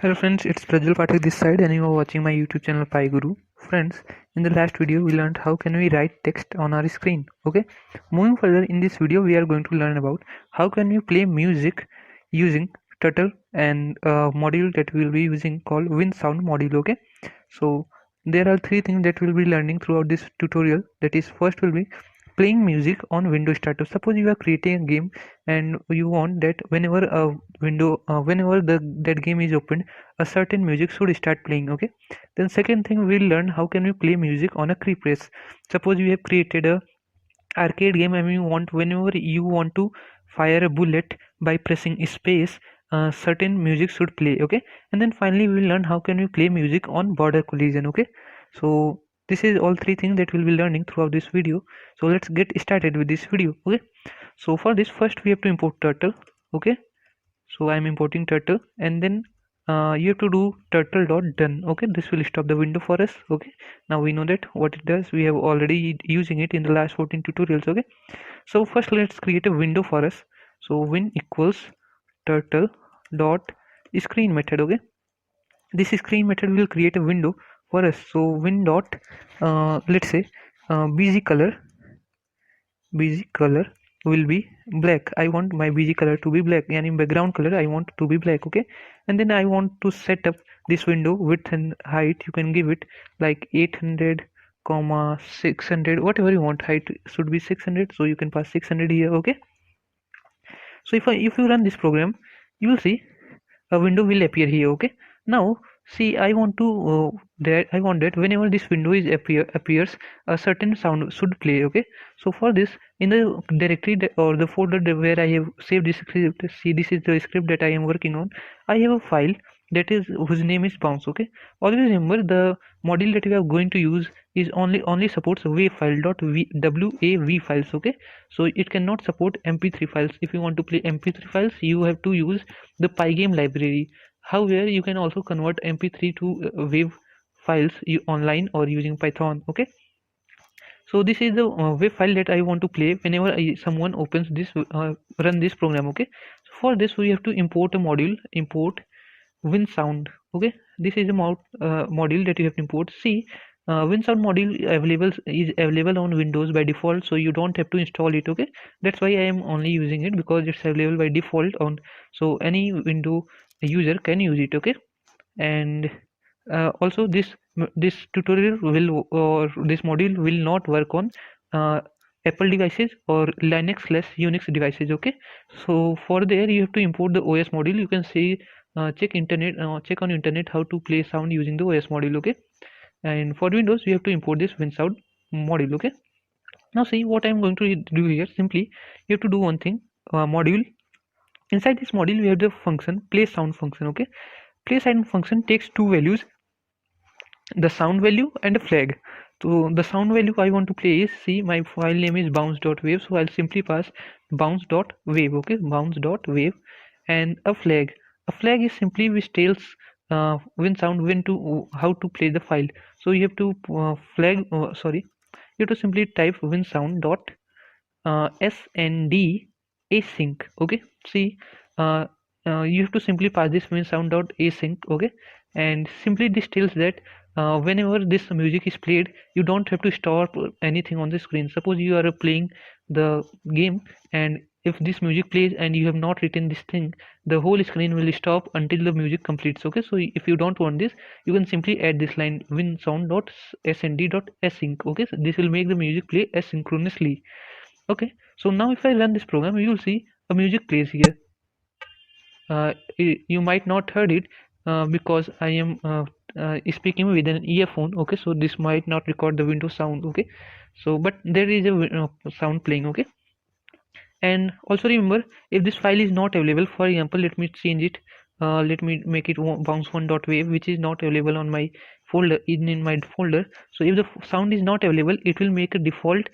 Hello friends, it's Prajwal Pathak this side and you are watching my YouTube channel PyGuru. Friends, in the last video we learned how can we write text on our screen. Okay, moving further in this video we are going to learn about how can we play music using Turtle and a module that we will be using called WinSound module. Okay, so there are three things that we'll be learning throughout this tutorial. That is, first will be playing music on Windows Startup. Suppose you are creating a game and you want that whenever that game is opened, a certain music should start playing. Okay, then second thing we'll learn how can we play music on a key press. Suppose you have created a arcade game and you want whenever you want to fire a bullet by pressing space, certain music should play. Okay, and then finally we will learn how can we play music on border collision. Okay, so this is all three things that we'll be learning throughout this video. So let's get started with this video. Okay, so for this first we have to import turtle. Okay, so I'm importing turtle and then you have to do turtle dot done. Okay, this will stop the window for us. Okay, now we know that what it does. We have already using it in the last 14 tutorials. Okay, so first let's create a window for us. So win equals turtle dot screen method. Okay, this screen method will create a window for us. So win dot let's say bg color will be black. I want my bg color to be black, and in background color I want to be black. Okay, and then I want to set up this window width and height. You can give it like 800 comma 600, whatever you want. Height should be 600, so you can pass 600 here. Okay, so if you run this program, you will see a window will appear here. Okay, now see, I want to that whenever this window is appears, a certain sound should play. Okay, so for this, in the directory or the folder where I have saved this script, see, this is the script that I am working on. I have a file that is whose name is bounce. Okay, always remember the module that we are going to use is only supports wav file dot wav files. Okay, so it cannot support mp3 files. If you want to play mp3 files, you have to use the pygame library. However, you can also convert mp3 to wav files online or using python. Okay, so this is the wave file that I want to play whenever someone opens this run this program. Okay, so for this we have to import a module, import WinSound. Okay, this is a module that you have to import. See, WinSound module is available on Windows by default, so you don't have to install it. Okay, that's why I am only using it, because it's available by default on, so any window user can use it. Okay, and also this tutorial will, or this module will not work on uh, Apple devices or Linux/Unix devices. Okay, so for there you have to import the OS module. You can see, check on internet how to play sound using the OS module. Okay, and for Windows you have to import this WinSound module. Okay, now see what I'm going to do here. Simply you have to do one thing. Module, inside this module we have the function play sound function. Okay, play sound function takes two values, the sound value and a flag. So the sound value I want to play is, see, my file name is bounce.wave, so I'll simply pass bounce.wave. Okay, bounce.wave, and a flag. A flag is simply which tells when to how to play the file. So you have to you have to simply type winsound dot snd async. Okay, see, uh, you have to simply pass this winsound dot async. Okay, and simply this tells that whenever this music is played, you don't have to stop anything on the screen. Suppose you are playing the game, and if this music plays and you have not written this thing, the whole screen will stop until the music completes. Okay, so if you don't want this, you can simply add this line winsound dot snd dot async. Okay, so this will make the music play asynchronously. Okay, so now if I run this program, you will see a music plays here. You might not heard it because I am speaking with an earphone. Okay, so this might not record the window sound. Okay, so but there is a sound playing. Okay, and also remember, if this file is not available, for example, let me change it. Let me make it bounce1.wave, which is not available on my folder, in my folder. So if the sound is not available, it will make a default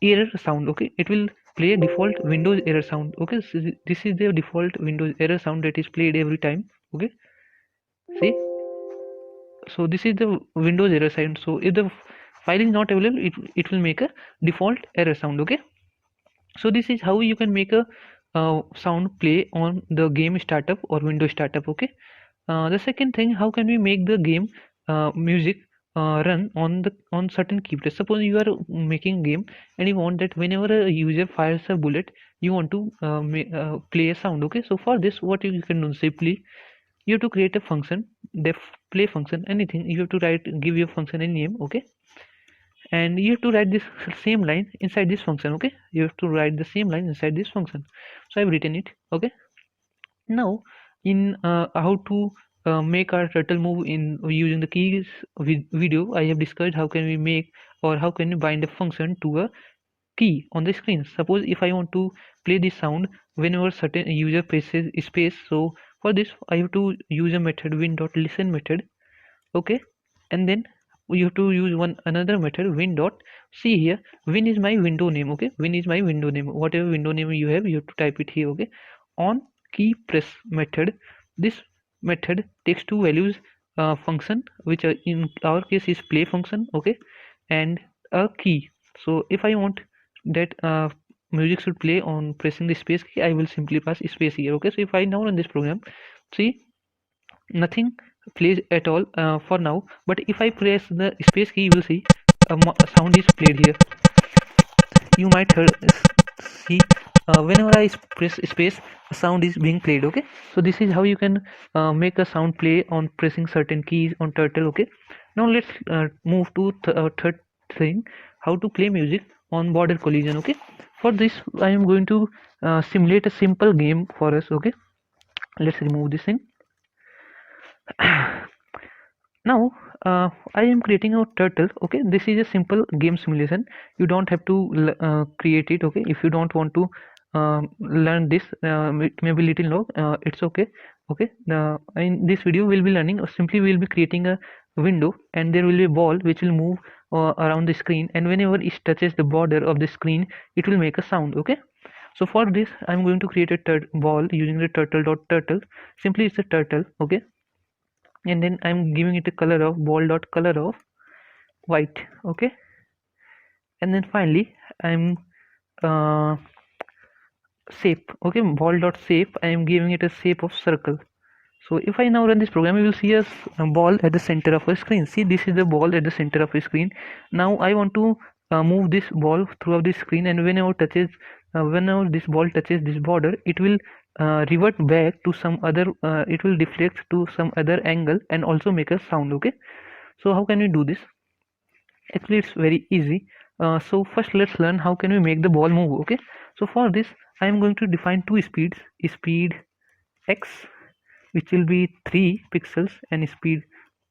error sound. Okay, it will play a default Windows error sound. Okay, so this is the default Windows error sound that is played every time. Okay, see, so this is the Windows error sound. So if the file is not available, it will make a default error sound. Okay, so this is how you can make a sound play on the game startup or Windows startup. Okay, The second thing, how can we make the game music run on certain keypress? Suppose you are making game and you want that whenever a user fires a bullet, you want to play a sound. Okay, so for this, what you can do simply, you have to create a function, def play function, anything. You have to write, give your function a name. Okay, and you have to write this same line inside this function. Okay, you have to write the same line inside this function. So I've written it. Okay, now in how to make our turtle move in using the keys video, I have discussed how can we make, or how can we bind a function to a key on the screen. Suppose if I want to play this sound whenever certain user presses space, so for this I have to use a method win.listen method. Okay, and then you have to use one another method win dot see. Here win is my window name. Okay, win is my window name. Whatever window name you have, you have to type it here. Okay, on key press method, this method takes two values, function, which are in our case is play function. Okay, and a key. So if I want that music should play on pressing the space key, I will simply pass space here. Okay, so if I now run this program, see, nothing plays at all for now, but if I press the space key, you will see a sound is played here. You might see whenever I press space, a sound is being played. Okay, so this is how you can make a sound play on pressing certain keys on turtle. Okay, now let's move to third thing, how to play music on border collision. Okay, for this I am going to simulate a simple game for us. Okay, let's remove this thing. Now I am creating a turtle. Okay, this is a simple game simulation. You don't have to create it. Okay, if you don't want to learn this, it may be little long, it's okay. Okay, in this video we'll be learning, simply we'll be creating a window, and there will be a ball which will move around the screen, and whenever it touches the border of the screen, it will make a sound. Okay, so for this I'm going to create a ball using the turtle. Simply it's a turtle. Okay, and then I'm giving it a color of ball dot color of white. Okay, and then finally I'm uh, shape. Okay, ball dot shape, I am giving it a shape of circle. So if I now run this program, you will see a ball at the center of a screen. See, this is the ball at the center of a screen. Now I want to move this ball throughout the screen, and whenever this ball touches this border, it will revert back to some other. It will deflect to some other angle and also make a sound. Okay, so how can we do this? Actually, it's very easy. So first let's learn how can we make the ball move. Okay, so for this I am going to define two speeds: speed x, which will be 3 pixels, and speed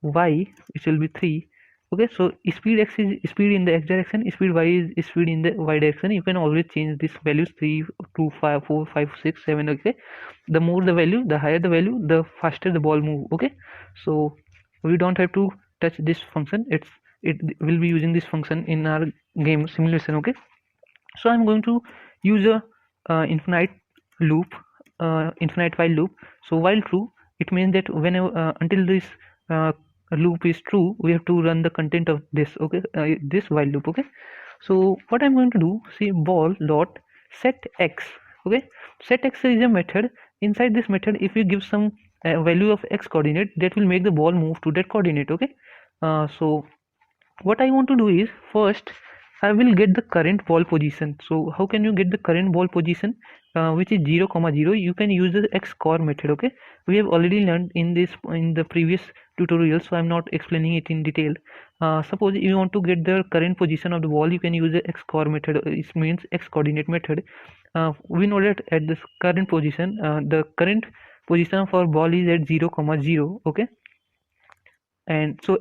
y, which will be 3. Okay, so speed x is speed in the x direction, speed y is speed in the y direction. You can always change these values: 3, 2, 5, 4, 5, 6, 7. Okay, the more the value, the higher the value, the faster the ball move. Okay, so we don't have to touch this function. It will be using this function in our game simulation. Okay, so I'm going to use a infinite loop, infinite while loop. So while true, it means that whenever until this uh, loop is true, we have to run the content of this. Okay, this while loop. Okay, so what I'm going to do, see, ball dot set x. Okay, set x is a method. Inside this method, if you give some value of x coordinate, that will make the ball move to that coordinate. Okay, so what I want to do is, first I will get the current ball position. So how can you get the current ball position, which is 0, 0? You can use the xcore method. Okay, we have already learned in the previous tutorial, so I'm not explaining it in detail. Suppose you want to get the current position of the ball, you can use the xcore method. It means x coordinate method. We know that at this current position, the current position of our ball is at 0, 0. Okay, and so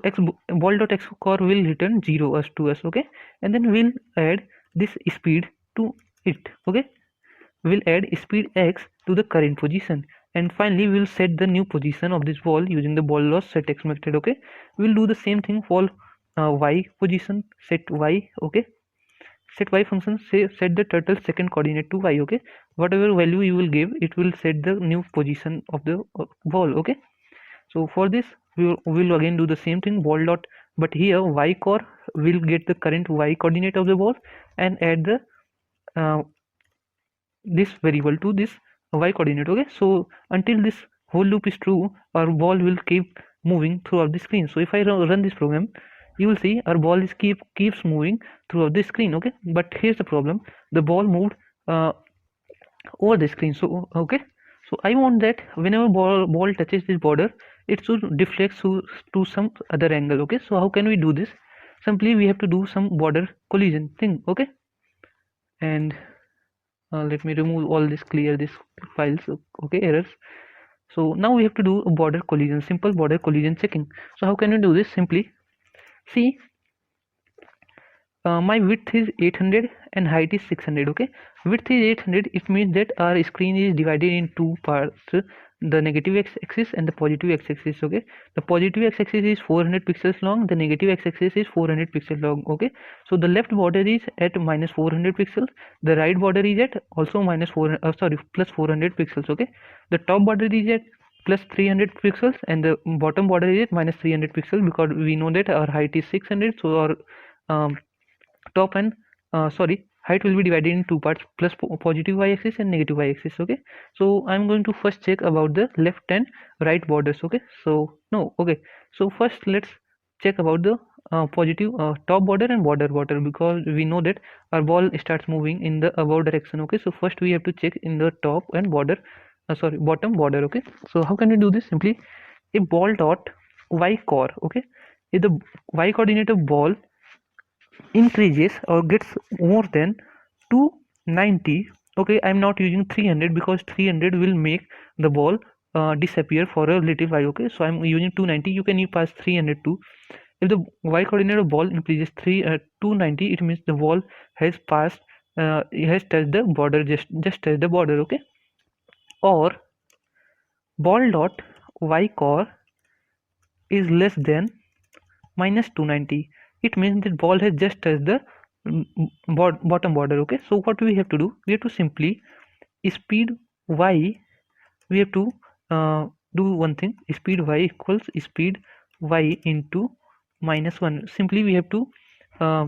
ball dot x core will return 0 us to us. Okay, and then we'll add this speed to it. Okay, we'll add speed x to the current position, and finally we'll set the new position of this ball using the ball dot set x method. Okay, we'll do the same thing for y position, set y. Okay, set y function set the turtle second coordinate to y. Okay, whatever value you will give, it will set the new position of the ball. Okay, so for this we will again do the same thing, ball dot, but here y core will get the current y coordinate of the ball and add the this variable to this y coordinate. Okay, so until this whole loop is true, our ball will keep moving throughout the screen. So if I run this program, you will see our ball is keeps moving throughout the screen. Okay, but here's the problem: the ball moved uh, over the screen. So okay, so I want that whenever ball touches this border, it should deflect to some other angle. Okay, so how can we do this? Simply we have to do some border collision thing. Okay, and let me remove all this, clear this files. Okay, errors. So now we have to do a border collision, simple border collision checking. So how can we do this? Simply see, my width is 800 and height is 600. Okay, width is 800. It means that our screen is divided in two parts, the negative x-axis and the positive x-axis. Okay, the positive x-axis is 400 pixels long, the negative x-axis is 400 pixels long. Okay, so the left border is at minus 400 pixels, the right border is at also minus 4, sorry, plus 400 pixels. Okay, the top border is at plus 300 pixels and the bottom border is at minus 300 pixels, because we know that our height is 600. So our um, top and sorry, height will be divided in two parts, plus positive y-axis and negative y-axis. Okay, so I'm going to first check about the left and right borders. Okay, so no, okay, so first let's check about the positive top border and border, because we know that our ball starts moving in the above direction. Okay, so first we have to check in the top and border, sorry, bottom border. Okay, so how can we do this? Simply if ball dot y core, okay, if the y coordinate of ball increases or gets more than 290, okay, I'm not using 300 because 300 will make the ball disappear for a little while. Okay, so I'm using 290. You can pass 300 too. If the y coordinate of ball increases 290, it means the ball has passed, it has touched the border, just touched the border. Okay, or ball dot y core is less than minus 290, it means that ball has just touched the bottom border. Okay, so what we have to do, we have to simply speed y, we have to do one thing, speed y equals speed y into minus 1. Simply we have to uh,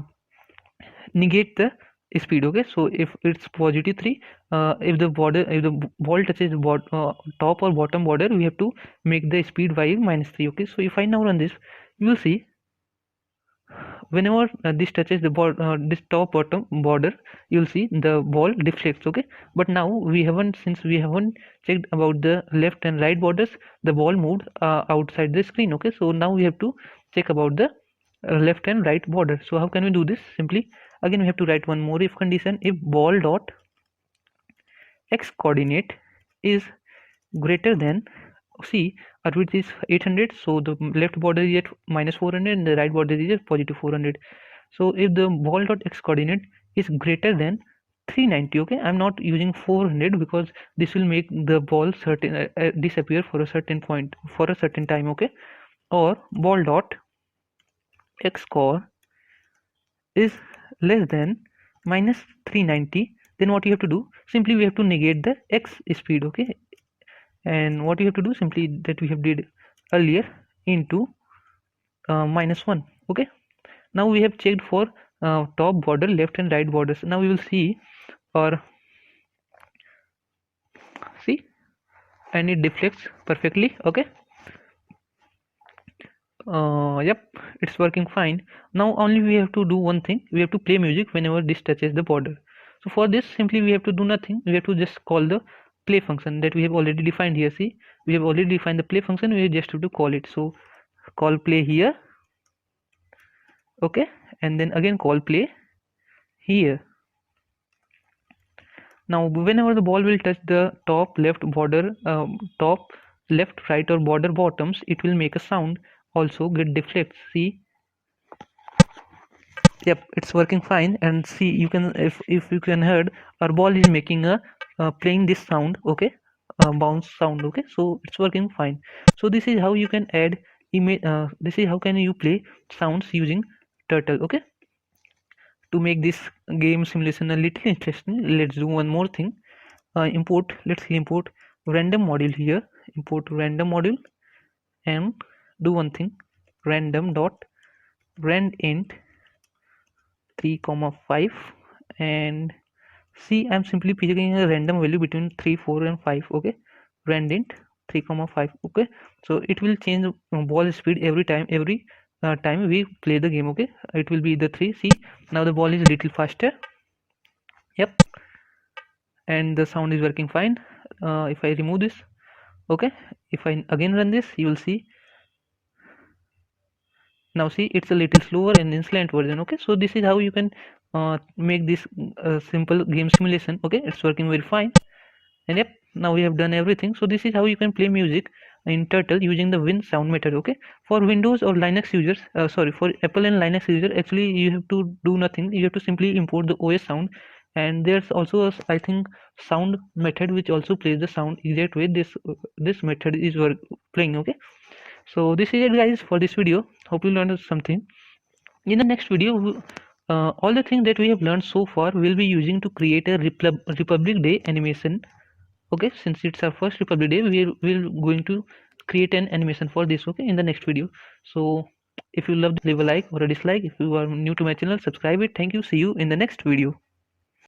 negate the speed. Okay, so if it's positive 3, if the border, if the ball touches top or bottom border, we have to make the speed y minus 3. Okay, so if I now run this, you will see whenever this touches the this top bottom border, you'll see the ball deflects. Okay, but now we haven't, since we haven't checked about the left and right borders, the ball moved outside the screen. Okay, so now we have to check about the left and right border. So how can we do this? Simply again we have to write one more if condition: if ball dot x coordinate is greater than, see, our width is 800, so the left border is at minus 400 and the right border is at positive 400. So if the ball dot x coordinate is greater than 390, okay, I'm not using 400 because this will make the ball certain disappear for a certain point for a certain time. Okay, or ball dot x core is less than minus 390, then what you have to do, simply we have to negate the x speed. Okay, and what you have to do, simply that we have did earlier into minus 1. Okay, now we have checked for top border, left and right borders. Now we will see, or see, and it deflects perfectly. Okay, yep, it's working fine. Now only we have to do one thing, we have to play music whenever this touches the border. So for this, simply we have to do nothing, we have to just call the play function that we have already defined here. See, we have already defined the play function, we just have to call it. So call play here. Okay, and then again call play here. Now whenever the ball will touch the top left border, top left, right or border bottoms, it will make a sound, also get deflects. See, yep, it's working fine. And see, you can, if you can heard, our ball is making a playing this sound. Okay, bounce sound. Okay, so it's working fine. So this is how you can add image, this is how can you play sounds using turtle. Okay, to make this game simulation a little interesting, let's do one more thing. Import, let's import random module here, import random module, and do one thing, random dot rand int 3 comma 5, and see, I'm simply picking a random value between 3 4 and 5. Okay, rand int 3,5. Okay, so it will change ball speed every time we play the game. Okay, it will be the 3. See, now the ball is a little faster. Yep, and the sound is working fine. If I remove this, okay, if I again run this, you will see. Now see, it's a little slower and in slant version. Okay, so this is how you can make this simple game simulation. Okay, it's working very fine. And yep, now we have done everything. So this is how you can play music in Turtle using the Win sound method. Okay, for Windows or Linux users, sorry, for Apple and Linux users, actually you have to do nothing. You have to simply import the OS sound, and there's also a, I think, sound method which also plays the sound exact way this method is playing. Okay, so this is it guys for this video. Hope you learned something. In the next video, all the things that we have learned so far we'll be using to create a Republic Day animation. Okay, since it's our first Republic Day, we're going to create an animation for this. Okay, in the next video. So if you love, leave a like or a dislike. If you are new to my channel, subscribe it. Thank you. See you in the next video.